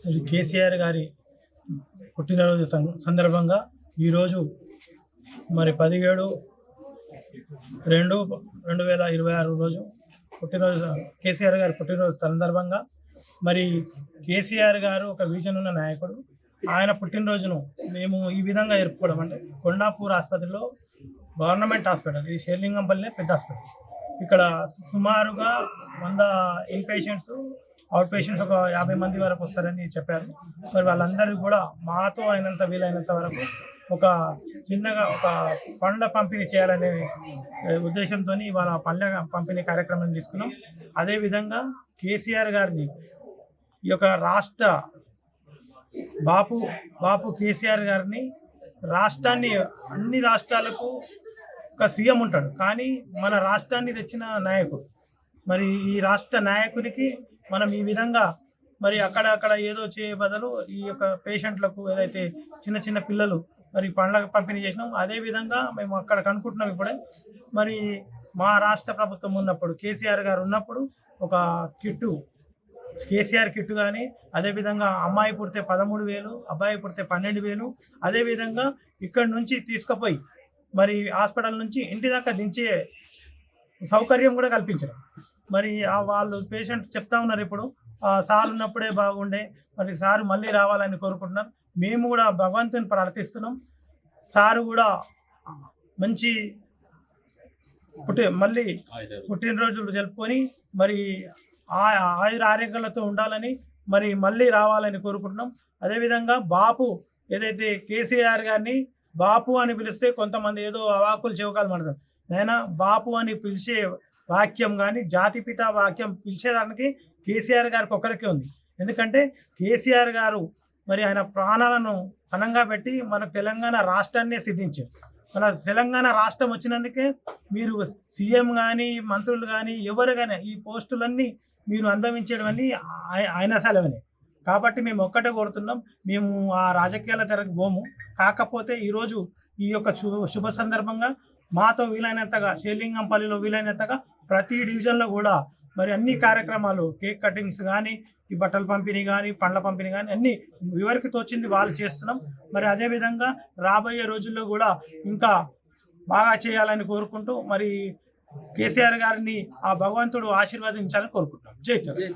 శ్రీ కేసీఆర్ గారి పుట్టినరోజు సందర్భంగా ఈరోజు మరి 17/2/2026 రోజు పుట్టినరోజు కేసీఆర్ గారి పుట్టినరోజు సందర్భంగా మరి కేసీఆర్ గారు ఒక విజన్ ఉన్న నాయకుడు. ఆయన పుట్టినరోజును మేము ఈ విధంగా జరుపుకోవడం అంటే కొండాపూర్ ఆసుపత్రిలో గవర్నమెంట్ హాస్పిటల్, ఇది షేర్లింగంపల్లి పెద్ద హాస్పిటల్. ఇక్కడ సుమారుగా 100 ఇన్ పేషెంట్స్, అవుట్ పేషెంట్స్ ఒక 50 మంది వరకు వస్తారని చెప్పారు. మరి వాళ్ళందరికీ కూడా మాతో వీలైనంత వరకు ఒక చిన్నగా ఒక పండ్ల పంపిణీ చేయాలనే ఉద్దేశంతో ఇవాళ పండ్ల పంపిణీ కార్యక్రమం తీసుకున్నాం. అదేవిధంగా కేసీఆర్ గారిని ఈ యొక్క రాష్ట్ర బాపు కేసీఆర్ గారిని రాష్ట్రాన్ని అన్ని రాష్ట్రాలకు ఒక సీఎం ఉంటాడు, కానీ మన రాష్ట్రాన్ని తెచ్చిన నాయకుడు. మరి ఈ రాష్ట్ర నాయకునికి మనం ఈ విధంగా మరి అక్కడ ఏదో చేయ బదులు ఈ యొక్క పేషెంట్లకు ఏదైతే చిన్న చిన్న పిల్లలు మరి పండ్ల పంపిణీ చేసినాం, అదేవిధంగా మేము అక్కడ కనుక్కుంటున్నాం. ఇప్పుడే మరి మా రాష్ట్ర ప్రభుత్వం ఉన్నప్పుడు కేసీఆర్ గారు ఉన్నప్పుడు ఒక కిట్టు, కేసీఆర్ కిట్టు కానీ, అదేవిధంగా అమ్మాయి పుడితే 13,000, అబ్బాయి పుడితే 12,000, అదేవిధంగా ఇక్కడి నుంచి తీసుకుపోయి మరి హాస్పిటల్ నుంచి ఇంటి దాకా దించే సౌకర్యం కూడా కల్పించారు. మరి వాళ్ళు పేషెంట్ చెప్తా ఉన్నారు, ఇప్పుడు సార్ ఉన్నప్పుడే బాగుండే, మరి సార్ మళ్ళీ రావాలని కోరుకుంటున్నారు. మేము కూడా భగవంతుని ప్రార్థిస్తున్నాం. సారు కూడా మంచి మళ్ళీ పుట్టినరోజులు జరుపుకొని మరి ఆయుర ఆరోగ్యాలతో ఉండాలని మరి మళ్ళీ రావాలని కోరుకుంటున్నాం. అదేవిధంగా బాపు ఏదైతే కేసీఆర్ గారిని బాపు అని పిలిస్తే కొంతమంది ఏదో అవాకులు చెవకాలు పడతారు. నైనా బాపు అని పిలిచే వాక్యం కానీ జాతిపిత వాక్యం పిలిచేదానికి కేసీఆర్ గారికి ఒక్కరికే ఉంది. ఎందుకంటే కేసీఆర్ గారు మరి ఆయన ప్రాణాలను పణంగా పెట్టి మన తెలంగాణ రాష్ట్రాన్ని సిద్ధించారు. మన తెలంగాణ రాష్ట్రం వచ్చినందుకే మీరు సీఎం కానీ మంత్రులు కానీ ఎవరు కానీ ఈ పోస్టులన్నీ మీరు అనుభవించేవన్నీ ఆయన సెలవునే. కాబట్టి మేము ఒక్కటే కోరుతున్నాం, మేము ఆ రాజకీయాల తెరకు పోము. కాకపోతే ఈరోజు ఈ యొక్క శుభ సందర్భంగా మాతో వీలైనంతగా షేర్లింగంపల్లిలో వీలైనంతగా ప్రతి డివిజన్లో కూడా మరి అన్ని కార్యక్రమాలు, కేక్ కటింగ్స్ కానీ, ఈ బట్టల పంపిణీ కానీ, పండ్ల పంపిణీ కానీ అన్నీ ఎవరికి తోచింది వాళ్ళు చేస్తున్నాం. మరి అదేవిధంగా రాబోయే రోజుల్లో కూడా ఇంకా బాగా చేయాలని కోరుకుంటూ మరి కేసీఆర్ గారిని ఆ భగవంతుడు ఆశీర్వదించాలని కోరుకుంటున్నాం. జై తెలంగాణ.